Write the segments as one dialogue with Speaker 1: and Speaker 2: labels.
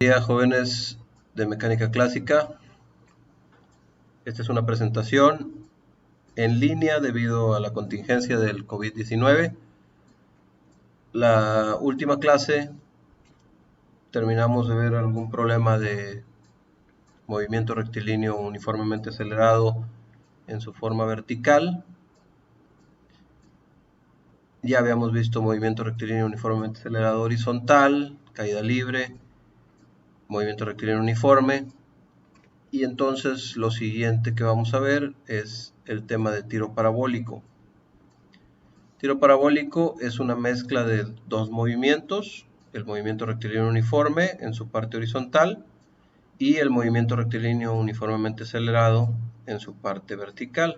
Speaker 1: Buenos días, jóvenes de mecánica clásica. Esta es una presentación en línea debido a la contingencia del COVID-19. La última clase terminamos de ver algún problema de movimiento rectilíneo uniformemente acelerado en su forma vertical. Ya habíamos visto movimiento rectilíneo uniformemente acelerado horizontal, caída libre, movimiento rectilíneo uniforme. Y entonces lo siguiente que vamos a ver es el tema de tiro parabólico. Tiro parabólico es una mezcla de dos movimientos, el movimiento rectilíneo uniforme en su parte horizontal y el movimiento rectilíneo uniformemente acelerado en su parte vertical.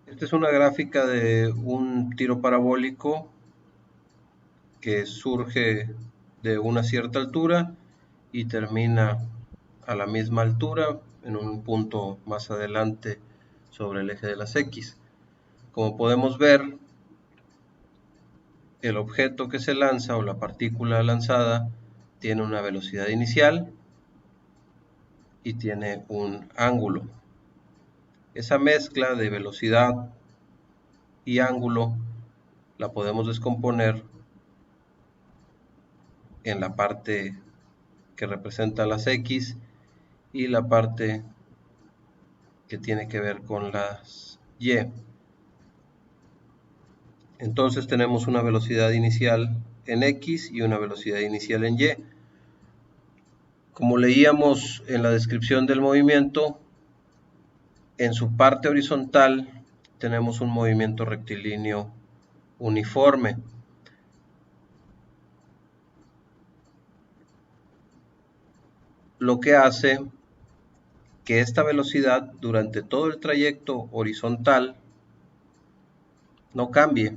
Speaker 1: Esta es una gráfica de un tiro parabólico que surge de una cierta altura y termina a la misma altura en un punto más adelante sobre el eje de las X. Como podemos ver, el objeto que se lanza o la partícula lanzada tiene una velocidad inicial y tiene un ángulo. Esa mezcla de velocidad y ángulo la podemos descomponer en la parte que representa las X y la parte que tiene que ver con las Y. Entonces tenemos una velocidad inicial en X y una velocidad inicial en Y. Como leíamos en la descripción del movimiento, en su parte horizontal tenemos un movimiento rectilíneo uniforme. Lo que hace que esta velocidad durante todo el trayecto horizontal no cambie.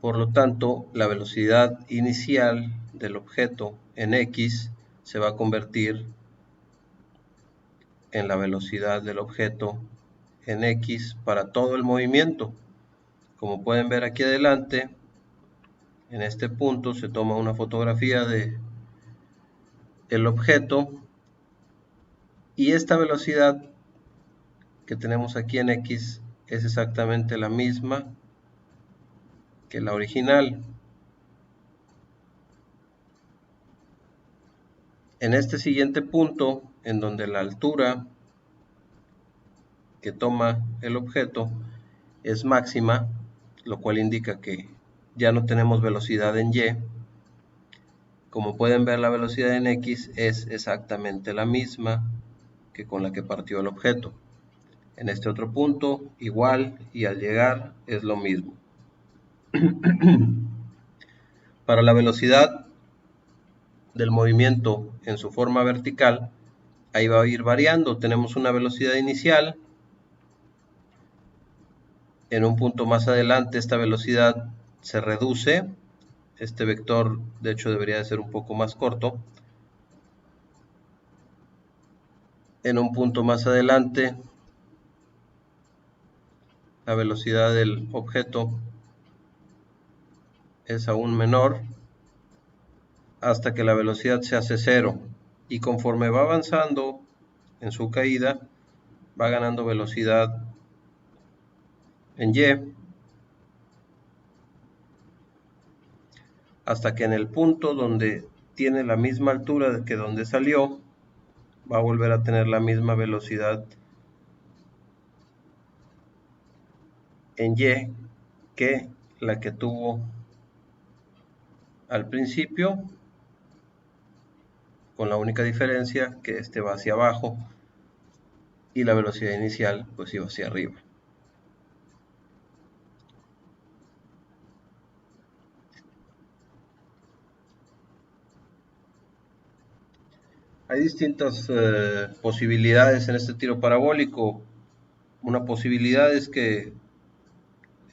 Speaker 1: Por lo tanto, la velocidad inicial del objeto en X se va a convertir en la velocidad del objeto en X para todo el movimiento. Como pueden ver aquí adelante, en este punto se toma una fotografía de el objeto y esta velocidad que tenemos aquí en X es exactamente la misma que la original. En este siguiente punto, en donde la altura que toma el objeto es máxima, lo cual indica que ya no tenemos velocidad en Y. Como pueden ver, la velocidad en X es exactamente la misma que con la que partió el objeto. En este otro punto, igual, y al llegar es lo mismo. Para la velocidad del movimiento en su forma vertical, ahí va a ir variando. Tenemos una velocidad inicial. En un punto más adelante esta velocidad se reduce. Este vector de hecho debería de ser un poco más corto. En un punto más adelante la velocidad del objeto es aún menor hasta que la velocidad se hace cero, y conforme va avanzando en su caída va ganando velocidad en Y hasta que en el punto donde tiene la misma altura que donde salió va a volver a tener la misma velocidad en Y que la que tuvo al principio, con la única diferencia que este va hacia abajo y la velocidad inicial pues iba hacia arriba. Hay distintas posibilidades en este tiro parabólico. Una posibilidad es que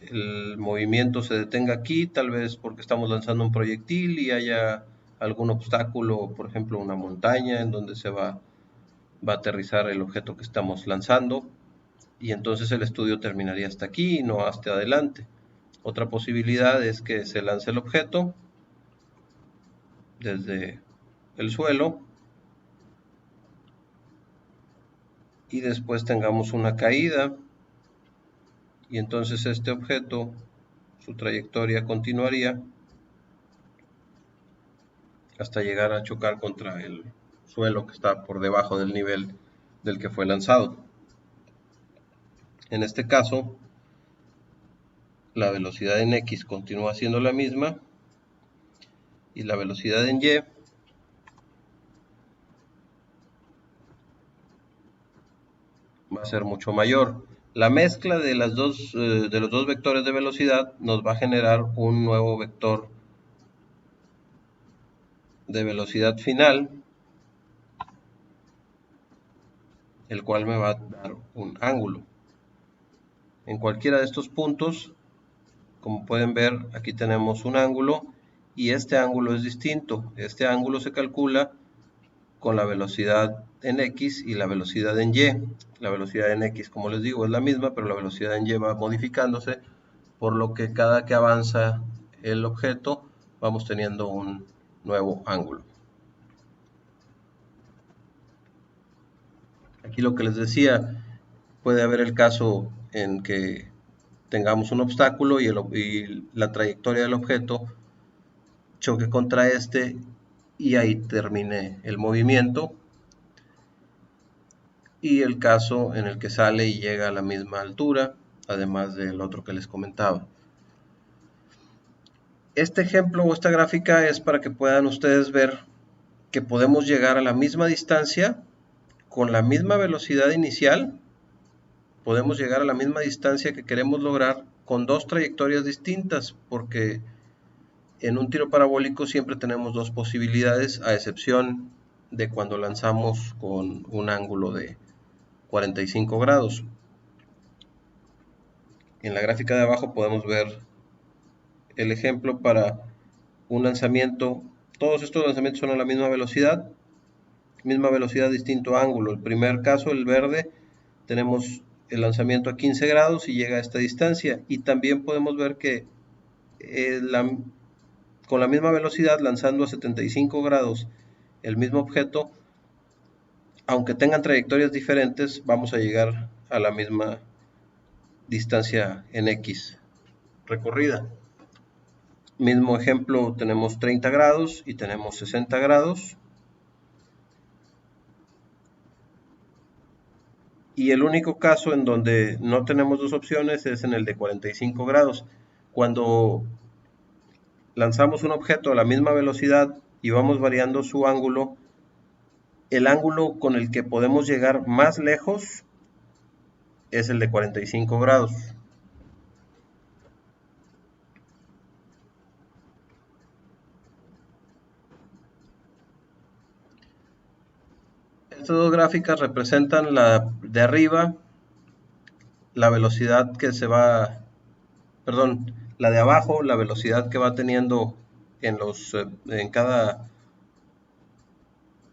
Speaker 1: el movimiento se detenga aquí, tal vez porque estamos lanzando un proyectil y haya algún obstáculo, por ejemplo una montaña en donde se va a aterrizar el objeto que estamos lanzando. y entonces el estudio terminaría hasta aquí y no hasta adelante. Otra posibilidad es que se lance el objeto desde el suelo y después tengamos una caída y entonces este objeto, su trayectoria continuaría hasta llegar a chocar contra el suelo que está por debajo del nivel del que fue lanzado. En este caso, la velocidad en X continúa siendo la misma y la velocidad en Y va a ser mucho mayor. La mezcla de los dos vectores de velocidad nos va a generar un nuevo vector de velocidad final, el cual me va a dar un ángulo. En cualquiera de estos puntos, como pueden ver, aquí tenemos un ángulo y este ángulo es distinto. Este ángulo se calcula con la velocidad en X y la velocidad en Y. La velocidad en X, como les digo, es la misma, pero la velocidad en Y va modificándose, por lo que cada que avanza el objeto vamos teniendo un nuevo ángulo. Aquí lo que les decía, puede haber el caso en que tengamos un obstáculo y la trayectoria del objeto choque contra este y ahí termine el movimiento, y el caso en el que sale y llega a la misma altura, además del otro que les comentaba. Este ejemplo o esta gráfica es para que puedan ustedes ver que podemos llegar a la misma distancia con la misma velocidad inicial. Podemos llegar a la misma distancia que queremos lograr con dos trayectorias distintas, porque en un tiro parabólico siempre tenemos dos posibilidades, a excepción de cuando lanzamos con un ángulo de 45 grados. En la gráfica de abajo podemos ver el ejemplo para un lanzamiento. Todos estos lanzamientos son a la misma velocidad, distinto ángulo. El primer caso, el verde, tenemos el lanzamiento a 15 grados y llega a esta distancia, y también podemos ver que con la misma velocidad, lanzando a 75 grados el mismo objeto, aunque tengan trayectorias diferentes, vamos a llegar a la misma distancia en X recorrida. Mismo ejemplo, tenemos 30 grados y tenemos 60 grados. Y el único caso en donde no tenemos dos opciones es en el de 45 grados. Cuando lanzamos un objeto a la misma velocidad y vamos variando su ángulo, el ángulo con el que podemos llegar más lejos es el de 45 grados. Estas dos gráficas representan la de arriba, la velocidad que se va, perdón, la de abajo, la velocidad que va teniendo en cada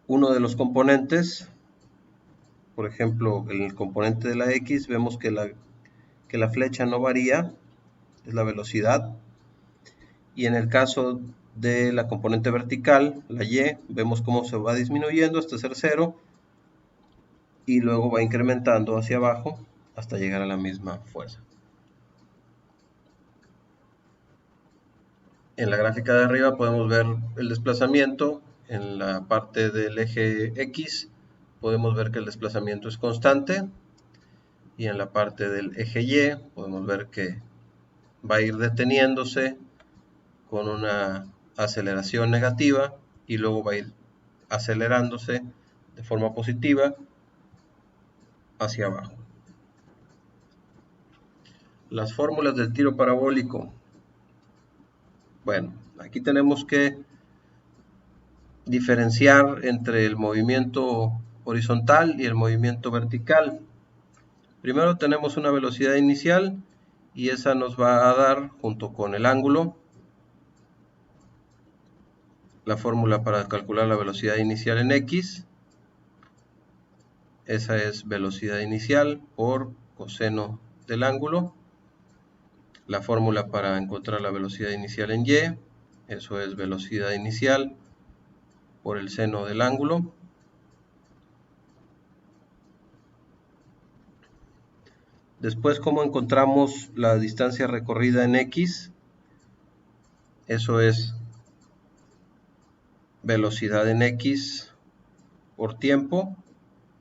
Speaker 1: uno de los componentes. Por ejemplo, en el componente de la X vemos que la flecha no varía, es la velocidad. Y en el caso de la componente vertical, la Y, vemos cómo se va disminuyendo hasta ser 0 y luego va incrementando hacia abajo hasta llegar a la misma fuerza. En la gráfica de arriba podemos ver el desplazamiento. En la parte del eje X podemos ver que el desplazamiento es constante, y en la parte del eje Y podemos ver que va a ir deteniéndose con una aceleración negativa y luego va a ir acelerándose de forma positiva hacia abajo. Las fórmulas del tiro parabólico. Bueno, aquí tenemos que diferenciar entre el movimiento horizontal y el movimiento vertical. Primero tenemos una velocidad inicial y esa nos va a dar, junto con el ángulo, la fórmula para calcular la velocidad inicial en X. Esa es velocidad inicial por coseno del ángulo. La fórmula para encontrar la velocidad inicial en y, eso es velocidad inicial por el seno del ángulo. Después, ¿cómo encontramos la distancia recorrida en x? Eso es velocidad en x por tiempo.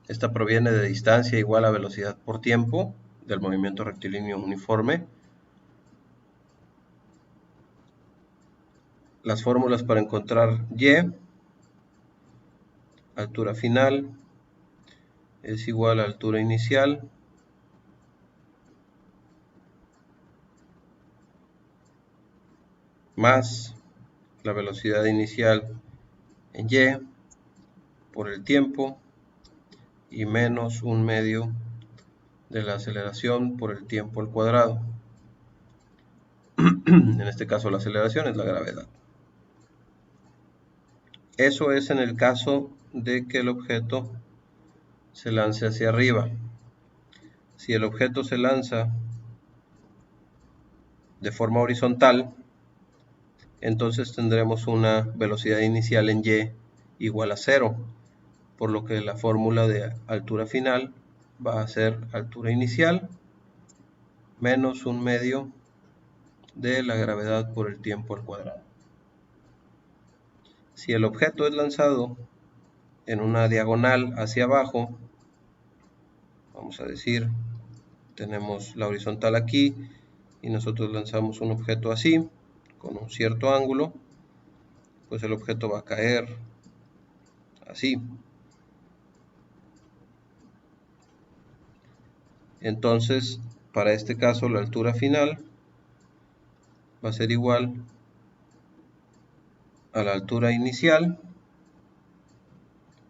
Speaker 1: Esta proviene de distancia igual a velocidad por tiempo del movimiento rectilíneo uniforme. Las fórmulas para encontrar y, altura final es igual a altura inicial más la velocidad inicial en y por el tiempo y menos un medio de la aceleración por el tiempo al cuadrado. En este caso la aceleración es la gravedad. Eso es en el caso de que el objeto se lance hacia arriba. Si el objeto se lanza de forma horizontal, entonces tendremos una velocidad inicial en y igual a 0, por lo que la fórmula de altura final va a ser altura inicial menos un medio de la gravedad por el tiempo al cuadrado. Si el objeto es lanzado en una diagonal hacia abajo, vamos a decir, tenemos la horizontal aquí y nosotros lanzamos un objeto así, con un cierto ángulo, pues el objeto va a caer así. Entonces, para este caso, la altura final va a ser igual a la altura inicial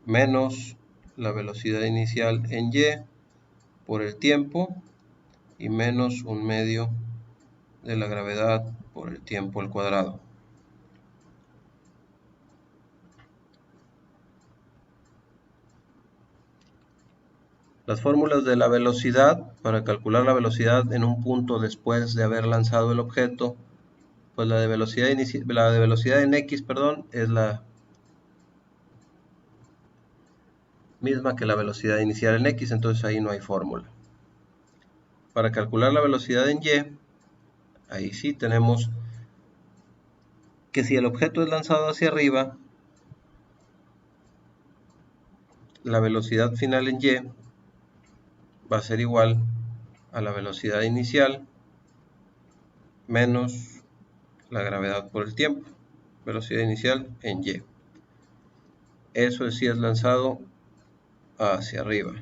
Speaker 1: menos la velocidad inicial en y por el tiempo y menos un medio de la gravedad por el tiempo al cuadrado. Las fórmulas de la velocidad, para calcular la velocidad en un punto después de haber lanzado el objeto, pues la de velocidad en x, es la misma que la velocidad inicial en x, entonces ahí no hay fórmula. Para calcular la velocidad en y, ahí sí tenemos que si el objeto es lanzado hacia arriba, la velocidad final en y va a ser igual a la velocidad inicial menos la gravedad por el tiempo, velocidad inicial en y. Eso sí es lanzado hacia arriba.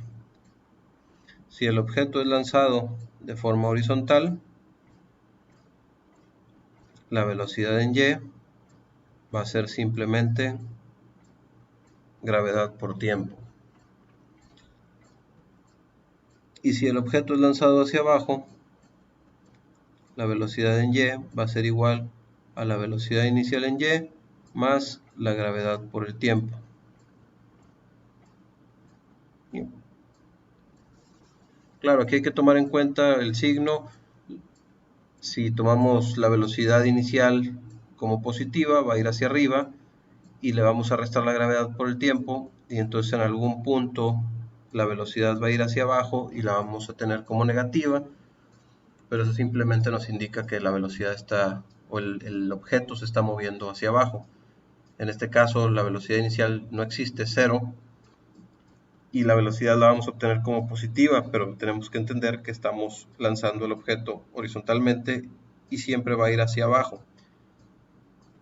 Speaker 1: Si el objeto es lanzado de forma horizontal, la velocidad en y va a ser simplemente gravedad por tiempo. Y si el objeto es lanzado hacia abajo, la velocidad en y va a ser igual a la velocidad inicial en y más la gravedad por el tiempo. Claro, aquí hay que tomar en cuenta el signo. Si tomamos la velocidad inicial como positiva, va a ir hacia arriba y le vamos a restar la gravedad por el tiempo, y entonces en algún punto la velocidad va a ir hacia abajo y la vamos a tener como negativa, pero eso simplemente nos indica que la velocidad está, o el objeto se está moviendo hacia abajo. En este caso la velocidad inicial no existe, 0, y la velocidad la vamos a obtener como positiva, pero tenemos que entender que estamos lanzando el objeto horizontalmente y siempre va a ir hacia abajo.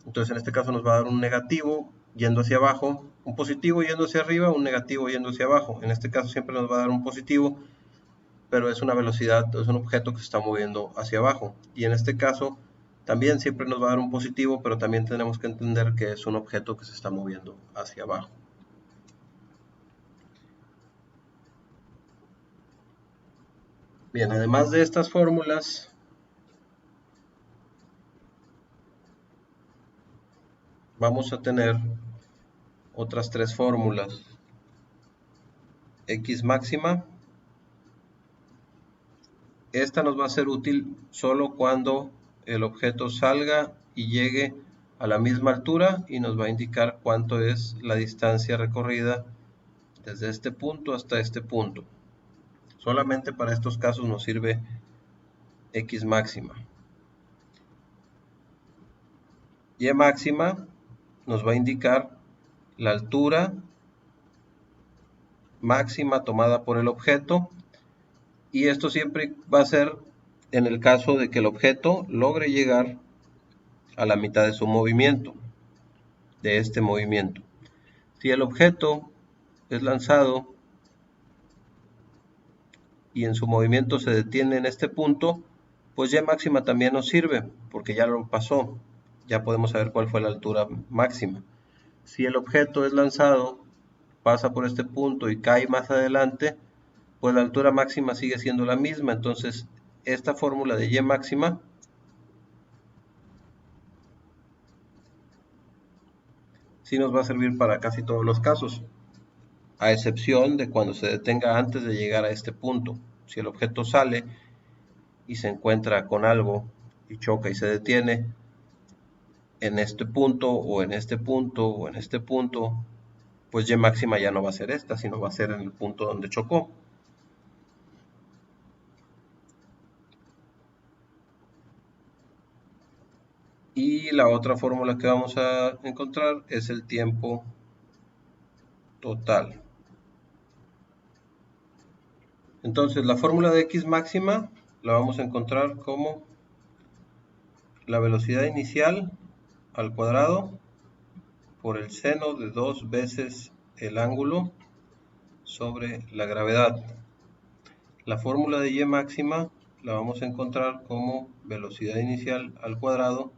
Speaker 1: Entonces en este caso nos va a dar un negativo yendo hacia abajo, un positivo yendo hacia arriba, un negativo yendo hacia abajo. En este caso siempre nos va a dar un positivo, pero es una velocidad, es un objeto que se está moviendo hacia abajo. Y en este caso también siempre nos va a dar un positivo, pero también tenemos que entender que es un objeto que se está moviendo hacia abajo. Bien, además de estas fórmulas, vamos a tener otras tres fórmulas. X máxima Esta nos va a ser útil solo cuando el objeto salga y llegue a la misma altura y nos va a indicar cuánto es la distancia recorrida desde este punto hasta este punto. Solamente para estos casos nos sirve X máxima. Y máxima nos va a indicar la altura máxima tomada por el objeto, y esto siempre va a ser en el caso de que el objeto logre llegar a la mitad de su movimiento, de este movimiento. Si el objeto es lanzado y en su movimiento se detiene en este punto, pues Y máxima también nos sirve, porque ya lo pasó, ya podemos saber cuál fue la altura máxima. Si el objeto es lanzado, pasa por este punto y cae más adelante, pues la altura máxima sigue siendo la misma. Entonces esta fórmula de Y máxima sí nos va a servir para casi todos los casos, a excepción de cuando se detenga antes de llegar a este punto. Si el objeto sale y se encuentra con algo y choca y se detiene en este punto o en este punto o en este punto, pues Y máxima ya no va a ser esta, sino va a ser en el punto donde chocó. Y la otra fórmula que vamos a encontrar es el tiempo total. Entonces la fórmula de X máxima la vamos a encontrar como la velocidad inicial al cuadrado por el seno de 2 veces el ángulo sobre la gravedad. La fórmula de Y máxima la vamos a encontrar como velocidad inicial al cuadrado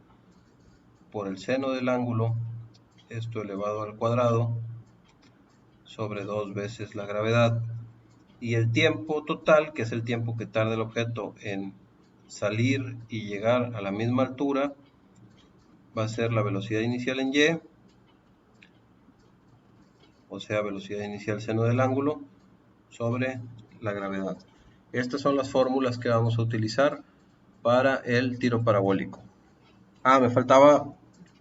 Speaker 1: por el seno del ángulo, esto elevado al cuadrado, sobre 2 veces la gravedad. Y el tiempo total, que es el tiempo que tarda el objeto en salir y llegar a la misma altura, va a ser la velocidad inicial en Y, o sea, velocidad inicial seno del ángulo, sobre la gravedad. Estas son las fórmulas que vamos a utilizar para el tiro parabólico. Me faltaba,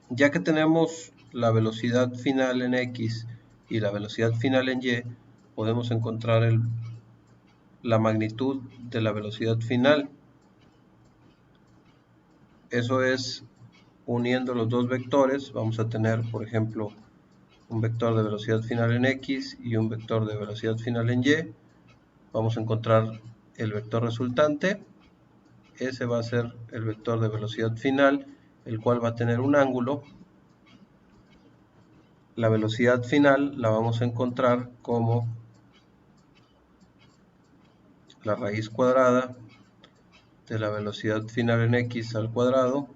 Speaker 1: ya que tenemos la velocidad final en X y la velocidad final en Y, podemos encontrar la magnitud de la velocidad final. Eso es, uniendo los dos vectores, vamos a tener, por ejemplo, un vector de velocidad final en X y un vector de velocidad final en Y. Vamos a encontrar el vector resultante. Ese va a ser el vector de velocidad final, el cual va a tener un ángulo. La velocidad final la vamos a encontrar como la raíz cuadrada de la velocidad final en X al cuadrado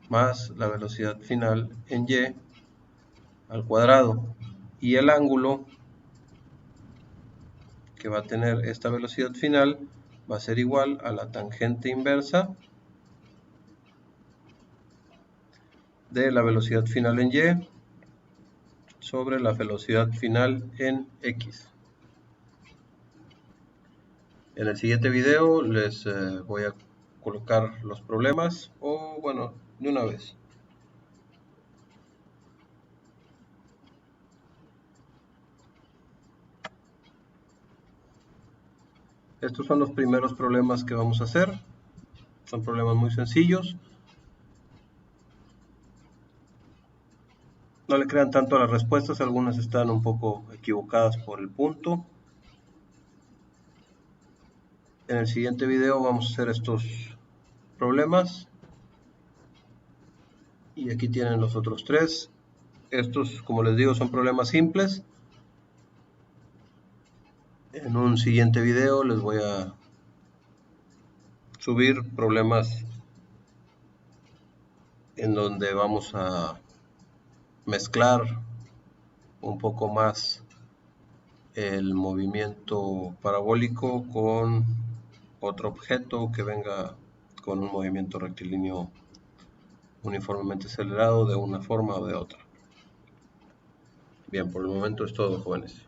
Speaker 1: más la velocidad final en Y al cuadrado. Y el ángulo que va a tener esta velocidad final va a ser igual a la tangente inversa de la velocidad final en Y sobre la velocidad final en X. En el siguiente video les voy a colocar los problemas, o bueno, de una vez. Estos son los primeros problemas que vamos a hacer. Son problemas muy sencillos. No le crean tanto a las respuestas, algunas están un poco equivocadas por el punto. En el siguiente video vamos a hacer estos problemas. Y aquí tienen los otros tres. Estos, como les digo, son problemas simples. En un siguiente video les voy a subir problemas en donde vamos a mezclar un poco más el movimiento parabólico con otro objeto que venga con un movimiento rectilíneo uniformemente acelerado de una forma o de otra. Bien, por el momento es todo, jóvenes.